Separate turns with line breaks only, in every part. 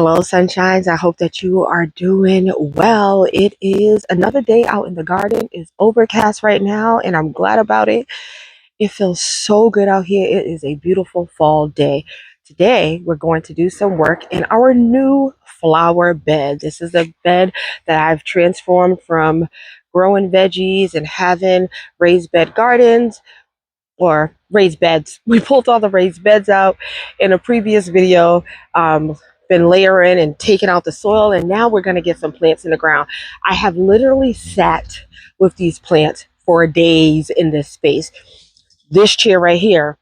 Hello, sunshines. I hope that you are doing well. It is another day out in the garden. It's overcast right now, and I'm glad about it. It feels so good out here. It is a beautiful fall day. Today, we're going to do some work in our new flower bed. This is a bed that I've transformed from growing veggies and having raised bed gardens or raised beds. We pulled all the raised beds out in a previous video, been layering and taking out the soil, and now we're going to get some plants in the ground. I have literally sat with these plants for days in this space. This chair right here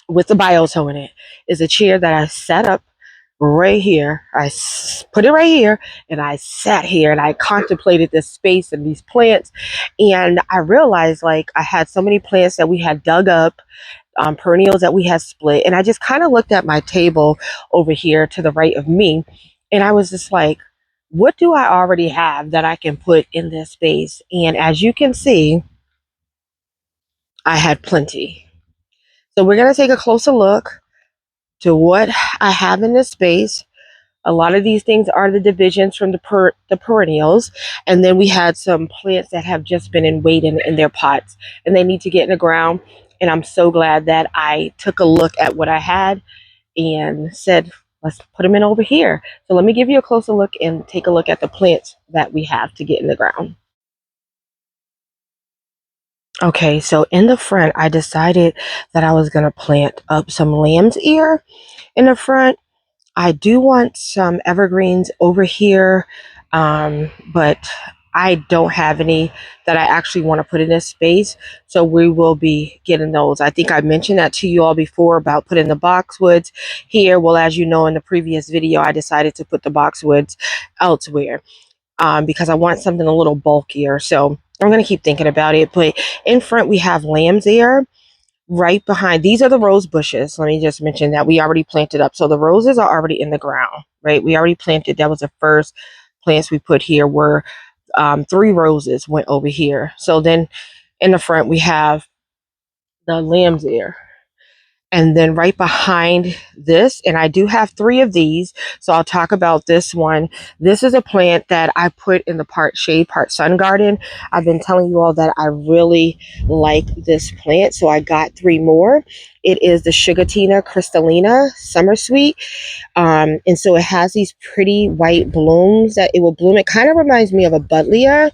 with the biotoe in it is a chair that I set up right here. Put it right here, and I sat here and I contemplated this space and these plants, and I realized like I had so many plants that we had dug up, perennials that we had split, and I just kind of looked at my table over here to the right of me, and I was just like, what do I already have that I can put in this space? And as you can see, I had plenty. So we're going to take a closer look to what I have in this space. A lot of these things are the divisions from the perennials. And then we had some plants that have just been in waiting in their pots, and they need to get in the ground. And I'm so glad that I took a look at what I had and said, let's put them in over here. So let me give you a closer look and take a look at the plants that we have to get in the ground. Okay, so in the front, I decided that I was going to plant up some lamb's ear in the front. I do want some evergreens over here, but I don't have any that I actually want to put in this space. So we will be getting those. I think I mentioned that to you all before about putting the boxwoods here. Well, as you know, in the previous video, I decided to put the boxwoods elsewhere because I want something a little bulkier. So I'm going to keep thinking about it. But in front, we have lamb's ear. Right behind, these are the rose bushes. Let me just mention that we already planted up. So the roses are already in the ground, right? We already planted. That was the first plants we put here were 3 roses went over here. So then in the front, we have the lamb's ear. And then right behind this, and I do have 3 of these, so I'll talk about this one. This is a plant that I put in the part shade, part sun garden. I've been telling you all that I really like this plant, so I got 3 more. It is the Sugatina crystallina summer sweet, and so it has these pretty white blooms that it will bloom. It kind of reminds me of a buddleia.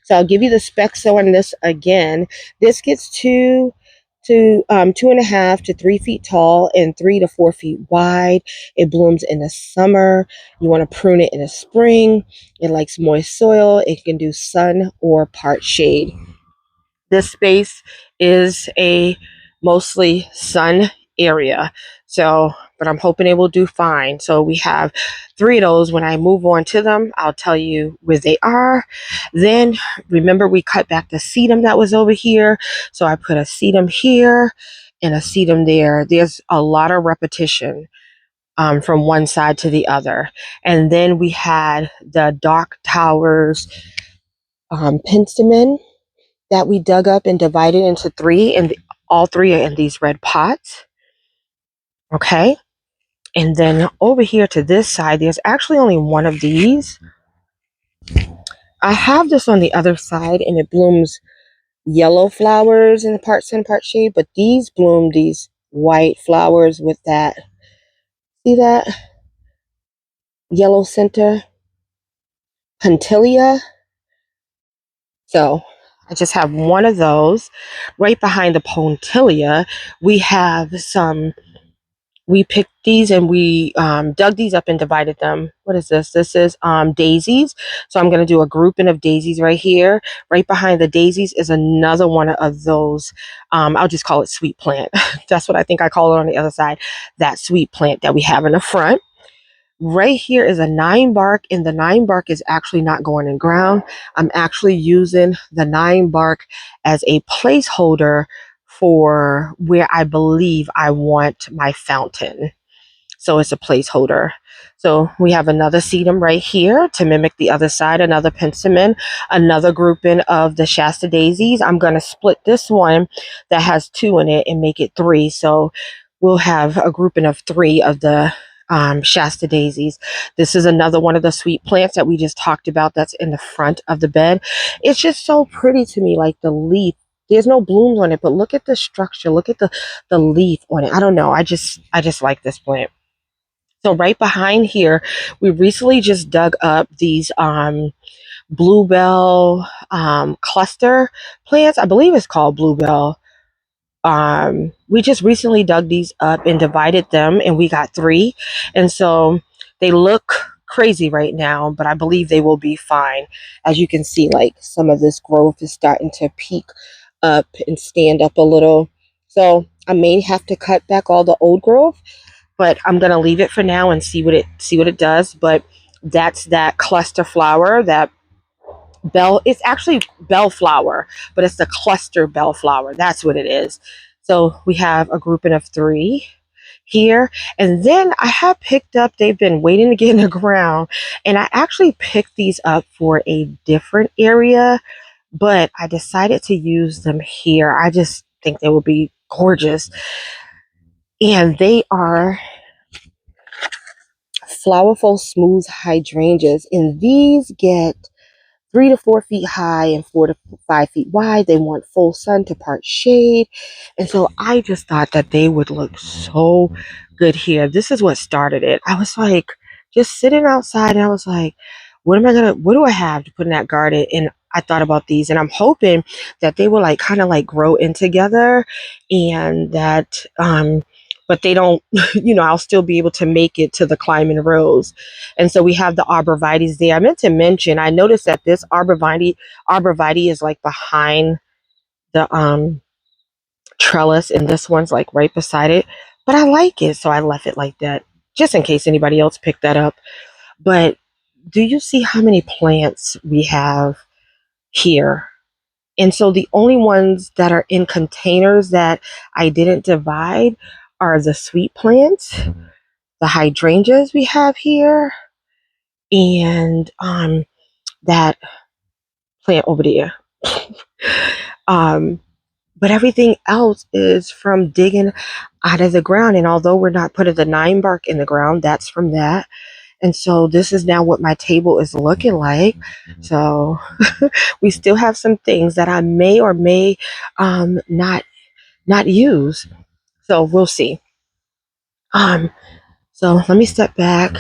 So I'll give you the specs on this again. This gets 2.5 to 3 feet tall and 3 to 4 feet wide. It blooms in the summer. You want to prune it in the spring. It likes moist soil. It can do sun or part shade. This space is a mostly sun area. So, but I'm hoping it will do fine. So we have 3 of those. When I move on to them, I'll tell you where they are. Then remember we cut back the sedum that was over here. So I put a sedum here and a sedum there. There's a lot of repetition from one side to the other. And then we had the Dark Towers penstemon that we dug up and divided into 3, and all 3 are in these red pots. Okay. And then over here to this side, there's actually only 1 of these. I have this on the other side, and it blooms yellow flowers in the part sun, part shade, but these bloom these white flowers with that, see that? Yellow center, puntilia. So I just have 1 of those. Right behind the puntilia, we have we picked these and we dug these up and divided them. What is this? This is daisies. So I'm going to do a grouping of daisies right here. Right behind the daisies is another one of those. I'll just call it sweet plant. That's what I think I call it on the other side. That sweet plant that we have in the front. Right here is a 9 bark, and the 9 bark is actually not going in ground. I'm actually using the 9 bark as a placeholder for where I believe I want my fountain. So it's a placeholder. So we have another sedum right here to mimic the other side, another penstemon, another grouping of the Shasta daisies. I'm going to split this one that has 2 in it and make it 3. So we'll have a grouping of 3 of the Shasta daisies. This is another one of the sweet plants that we just talked about that's in the front of the bed. It's just so pretty to me, like the leaf. There's no blooms on it, but look at the structure. Look at the leaf on it. I don't know. I just like this plant. So right behind here, we recently just dug up these bluebell cluster plants. I believe it's called bluebell. We just recently dug these up and divided them, and we got three. And so they look crazy right now, but I believe they will be fine. As you can see, like some of this growth is starting to peak up and stand up a little. So I may have to cut back all the old growth, but I'm gonna leave it for now and see what it does. But that's that cluster flower, that bell. It's actually bellflower, but it's the cluster bellflower. That's what it is. So we have a grouping of three here, and then I have picked up. They've been waiting to get in the ground, and I actually picked these up for a different area, but I decided to use them here. I just think they will be gorgeous, and they are flowerful smooth hydrangeas, and these get 3 to 4 feet high and 4 to 5 feet wide. They want full sun to part shade. And so I just thought that they would look so good here. This is what started it. I was like, just sitting outside, and I was like, what do I have to put in that garden? And I thought about these, and I'm hoping that they will like kind of like grow in together, and that, but they don't, I'll still be able to make it to the climbing rose. And so we have the arborvitaes there. I meant to mention, I noticed that this arborvitae is like behind the trellis, and this one's like right beside it. But I like it, so I left it like that, just in case anybody else picked that up. But do you see how many plants we have here? And so the only ones that are in containers that I didn't divide are the sweet plants, the hydrangeas we have here, and that plant over there. um, but everything else is from digging out of the ground. And although we're not putting the nine bark in the ground, that's from that. And so this is now what my table is looking like. So we still have some things that I may or may not use. So we'll see. Um, so let me step back.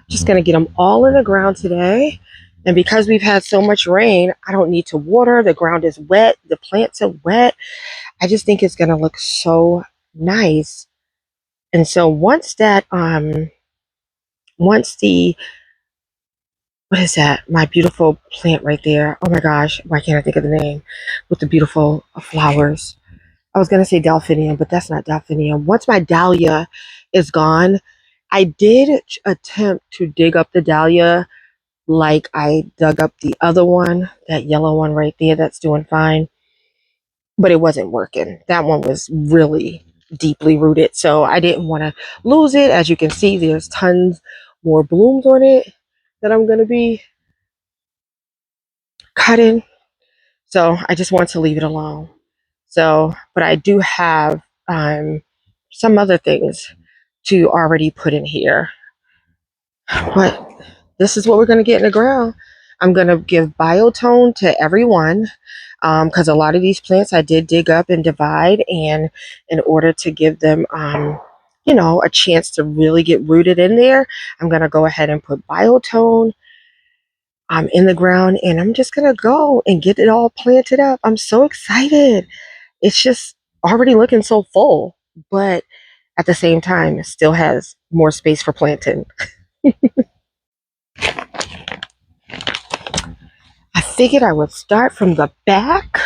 Just gonna get them all in the ground today. And because we've had so much rain, I don't need to water. The ground is wet. The plants are wet. I just think it's gonna look so nice. And so once the what is that? My beautiful plant right there. Oh my gosh, why can't I think of the name? With the beautiful flowers. I was gonna say delphinium, but that's not delphinium. Once my dahlia is gone, I did attempt to dig up the dahlia like I dug up the other one, that yellow one right there that's doing fine, but it wasn't working. That one was really deeply rooted, so I didn't want to lose it. As you can see, there's tons more blooms on it that I'm going to be cutting, so I just want to leave it alone. So, but I do have some other things to already put in here, but this is what we're going to get in the ground. I'm going to give biotone to everyone, because a lot of these plants I did dig up and divide, and in order to give them a chance to really get rooted in there, I'm going to go ahead and put biotone in the ground, and I'm just going to go and get it all planted up. I'm so excited. It's just already looking so full, but at the same time, it still has more space for planting. I figured I would start from the back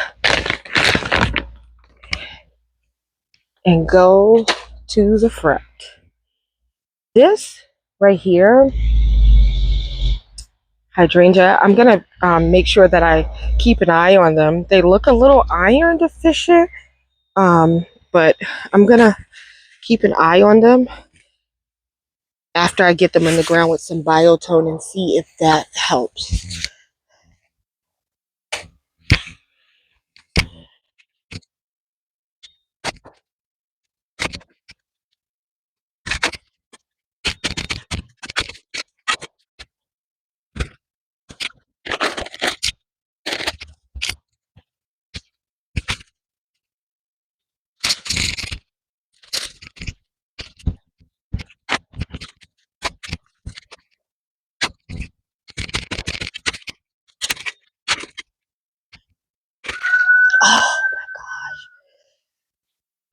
and go to the front. This right here, hydrangea, I'm gonna make sure that I keep an eye on them. They look a little iron deficient, but I'm gonna keep an eye on them after I get them in the ground with some biotone and see if that helps.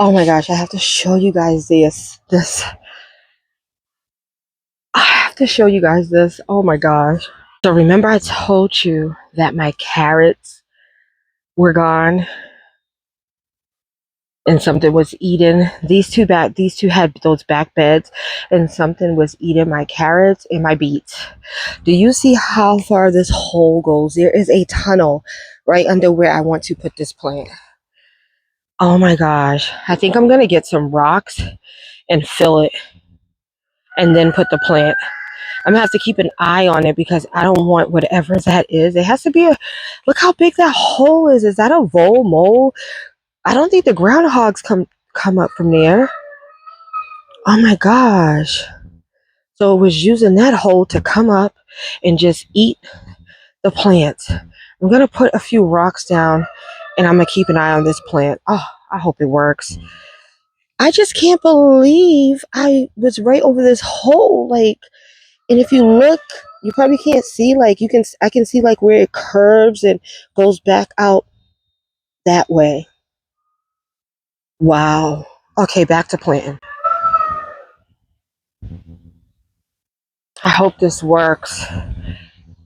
Oh my gosh, I have to show you guys this. I have to show you guys this. Oh my gosh. So remember I told you that my carrots were gone and something was eating these two had those back beds, and something was eating my carrots and my beets. Do you see how far this hole goes? There is a tunnel right under where I want to put this plant. Oh my gosh. I think I'm gonna get some rocks and fill it and then put the plant. I'm gonna have to keep an eye on it because I don't want whatever that is. It has to be a, look how big that hole is. Is that a vole mole? I don't think the groundhogs come up from there. Oh my gosh. So it was using that hole to come up and just eat the plants. I'm gonna put a few rocks down and I'm gonna keep an eye on this plant. Oh, I hope it works. I just can't believe I was right over this hole. Like, and if you look, you probably can't see, like I can see like where it curves and goes back out that way. Wow. Okay, back to planting. I hope this works.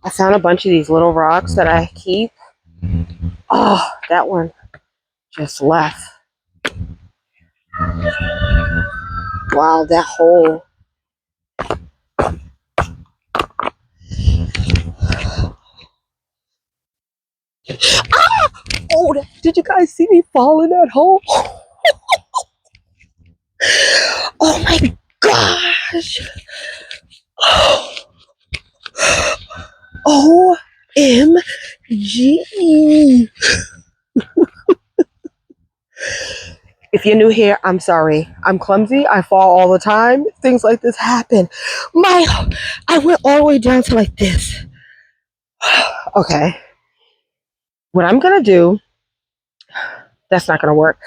I found a bunch of these little rocks that I keep. Oh, that one just left. Wow, that hole. Ah! Oh, did you guys see me fall in that hole? Oh my gosh. OMG. If you're new here, I'm sorry. I'm clumsy. I fall all the time. Things like this happen. I went all the way down to like this. Okay. What I'm going to do, that's not going to work.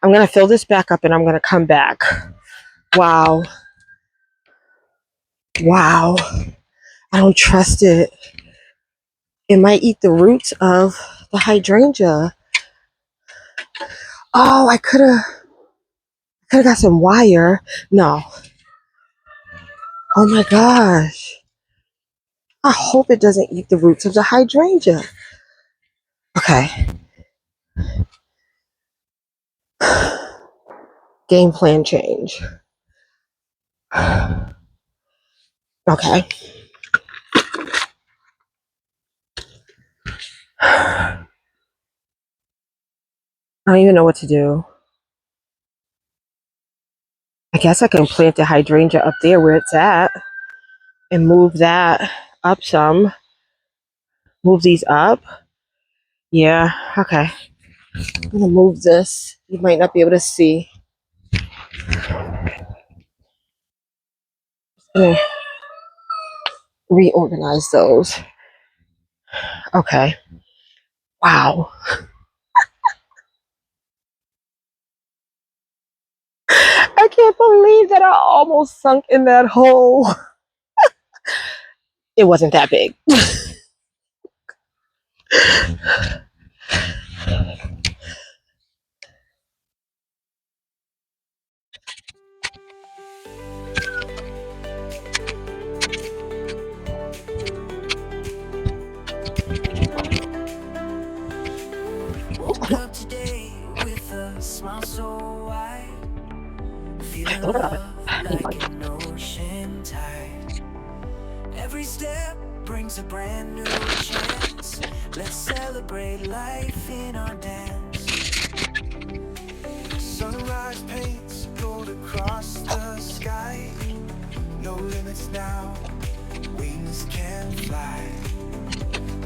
I'm going to fill this back up and I'm going to come back. Wow. Wow. I don't trust it. It might eat the roots of the hydrangea. Oh, I could have got some wire. No. Oh my gosh. I hope it doesn't eat the roots of the hydrangea. Okay. Game plan change. Okay. I don't even know what to do. I guess I can plant the hydrangea up there where it's at and move that up some. Move these up. Yeah, okay. I'm gonna move this. You might not be able to see. I'm gonna reorganize those. Okay. Wow. I can't believe that I almost sunk in that hole. It wasn't that big.
Woke up today with a smile so wide, feeling love like an ocean tide. Every step brings a brand new chance. Let's celebrate life in our dance. Sunrise paints gold across the sky. No limits now, wings can fly.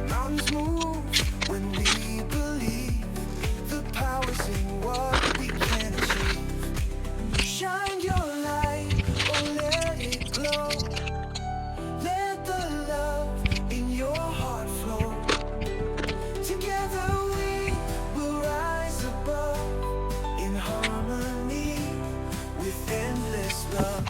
Mountains move when we believe. The power's in what we can achieve. Shine your light, oh let it glow. Let the love in your heart flow. Together we will rise above, in harmony with endless love.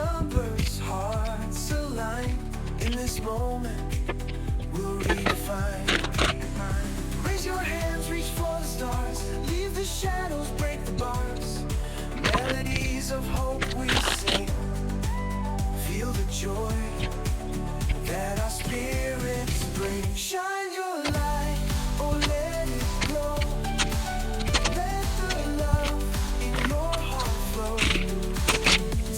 numbers, hearts align. In this moment, we'll redefine. Raise your hands, reach for the stars. Leave the shadows, break the bars. Melodies of hope we sing. Feel the joy that our spirits bring. Shine your light, oh let it glow. Let the love in your heart flow.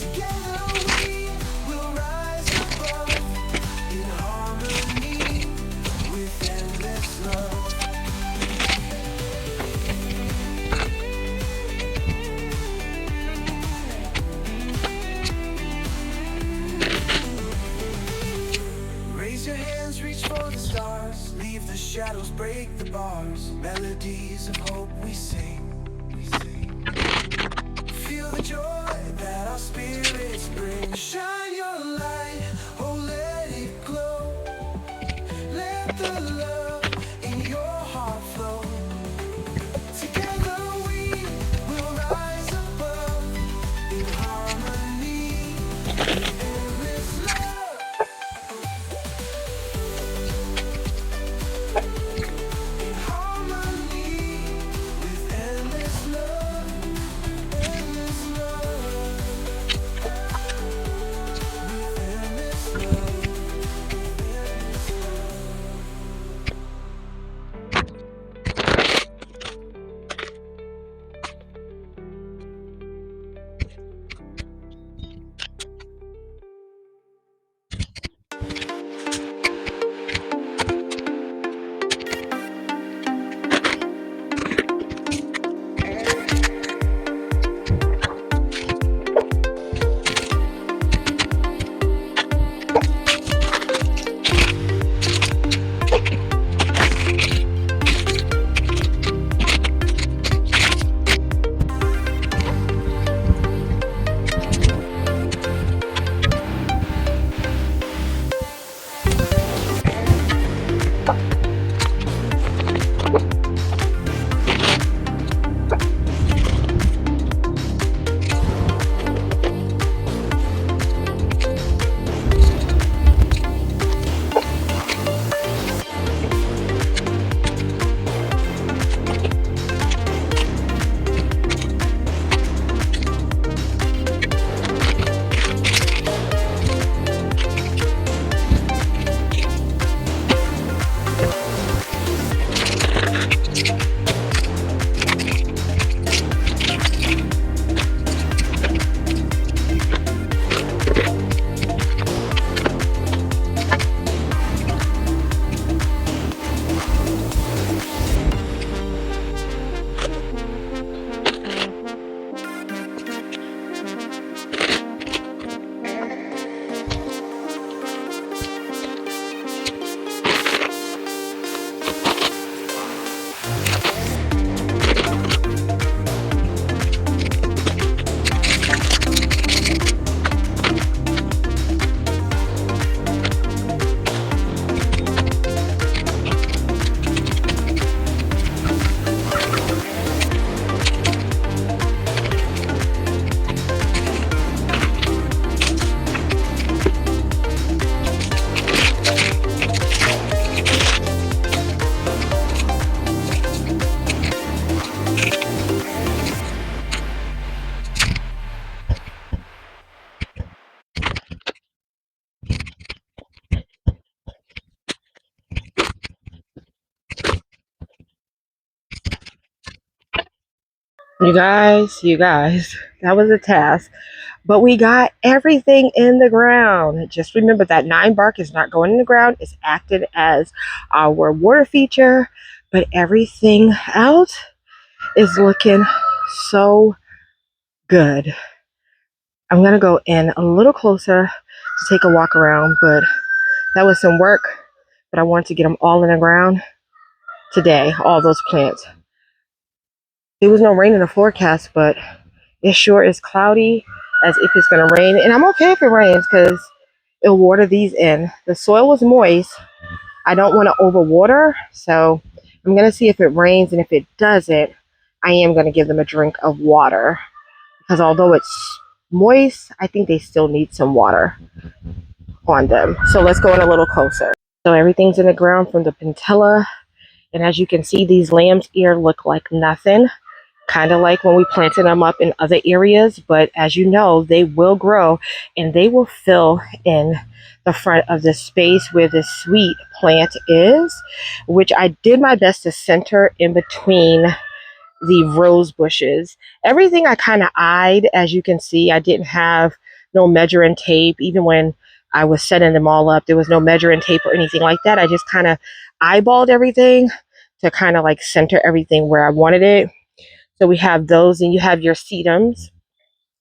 Together we will rise above in harmony with endless love. Raise your hands, reach for the stars. Leave the shadows, break the bars. Melodies of hope we sing. Feel the joy that our spirits bring. Shine your light, oh let it glow. Let the love in your heart flow. Together we will rise above in harmony with endless love. In harmony with endless love. Endless love. With endless love. Endless love.
You guys, that was a task. But we got everything in the ground. Just remember that 9 bark is not going in the ground. It's acted as our water feature. But everything else is looking so good. I'm going to go in a little closer to take a walk around. But that was some work. But I wanted to get them all in the ground today, all those plants. There was no rain in the forecast, but it sure is cloudy as if it's going to rain. And I'm okay if it rains because it'll water these in. The soil was moist. I don't want to overwater. So I'm going to see if it rains. And if it doesn't, I am going to give them a drink of water. Because although it's moist. I think they still need some water on them. So let's go in a little closer. So everything's in the ground from the pentilla. And as you can see, these lamb's ear look like nothing. Kind of like when we planted them up in other areas. But as you know, they will grow and they will fill in the front of the space where the sweet plant is, which I did my best to center in between the rose bushes. Everything I kind of eyed, as you can see. I didn't have no measuring tape. Even when I was setting them all up, there was no measuring tape or anything like that. I just kind of eyeballed everything to kind of like center everything where I wanted it. So we have those, and you have your sedums.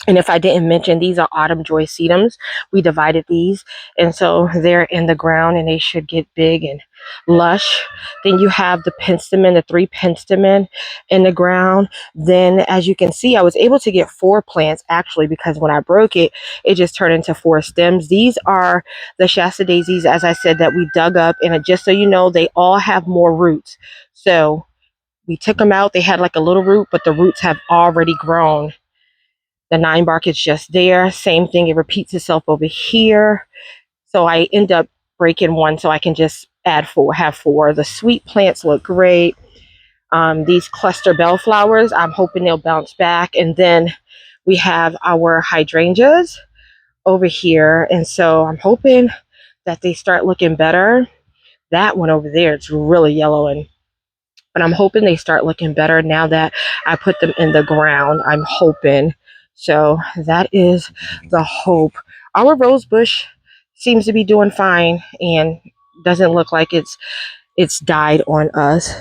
And if I didn't mention, these are autumn joy sedums. We divided these, and so they're in the ground, and they should get big and lush. Then you have the penstemon, the 3 penstemon in the ground. Then, as you can see, I was able to get 4 plants actually, because when I broke it, it just turned into 4 stems. These are the Shasta daisies, as I said, that we dug up, and just so you know, they all have more roots. So we took them out. They had like a little root, but the roots have already grown. The 9 bark is just there. Same thing. It repeats itself over here. So I end up breaking one so I can just add 4, have 4. The sweet plants look great. These cluster bellflowers, I'm hoping they'll bounce back. And then we have our hydrangeas over here. And so I'm hoping that they start looking better. That one over there, it's really yellowing. But I'm hoping they start looking better now that I put them in the ground. I'm hoping. So that is the hope. Our rose bush seems to be doing fine and doesn't look like it's died on us.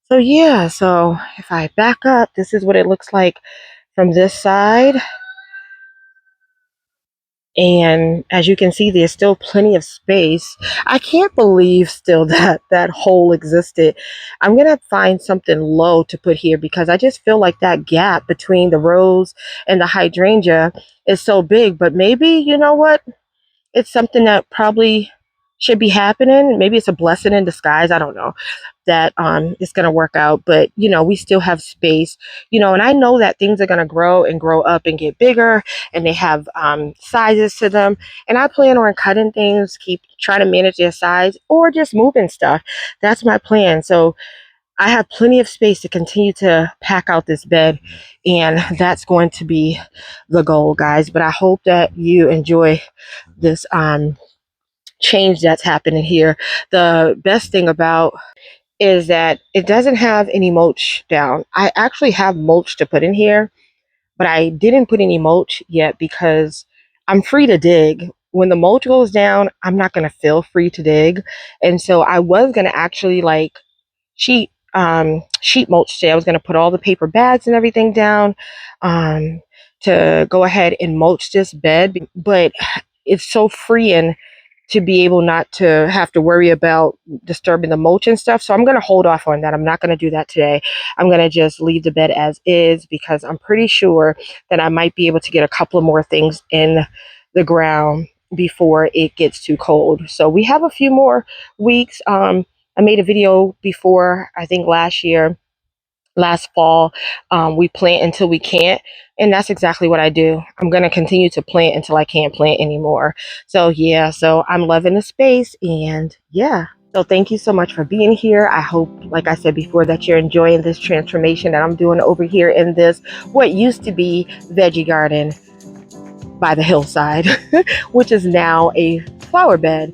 So yeah, so if I back up, this is what it looks like from this side. And as you can see, there's still plenty of space. I can't believe still that that hole existed. I'm going to find something low to put here because I just feel like that gap between the rose and the hydrangea is so big. But maybe, you know what? It's something that probably should be happening. Maybe it's a blessing in disguise. I don't know that it's going to work out, but you know, we still have space, you know, and I know that things are going to grow and grow up and get bigger, and they have sizes to them, and I plan on cutting things, keep trying to manage their size, or just moving stuff. That's my plan. So I have plenty of space to continue to pack out this bed, and that's going to be the goal, guys. But I hope that you enjoy this change that's happening here. The best thing about is that it doesn't have any mulch down. I actually have mulch to put in here, but I didn't put any mulch yet because I'm free to dig. When the mulch goes down, I'm not going to feel free to dig. And so I was going to actually like sheet sheet mulch today. I was going to put all the paper bags and everything down to go ahead and mulch this bed, but it's so freeing to be able not to have to worry about disturbing the mulch and stuff. So I'm going to hold off on that. I'm not going to do that today. I'm going to just leave the bed as is because I'm pretty sure that I might be able to get a couple of more things in the ground before it gets too cold. So we have a few more weeks. I made a video before, I think last fall, we plant until we can't, and that's exactly what I do. I'm going to continue to plant until I can't plant anymore. So yeah, so I'm loving the space, and yeah, so thank you so much for being here. I hope, like I said before, that you're enjoying this transformation that I'm doing over here in this what used to be veggie garden by the hillside, which is now a flower bed.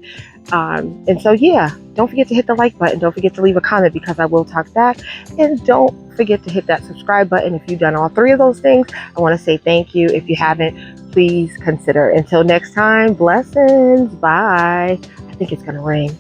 And so, yeah, don't forget to hit the like button. Don't forget to leave a comment because I will talk back. And don't forget to hit that subscribe button. If you've done all 3 of those things, I want to say thank you. If you haven't, please consider. Until next time, blessings. Bye. I think it's going to rain.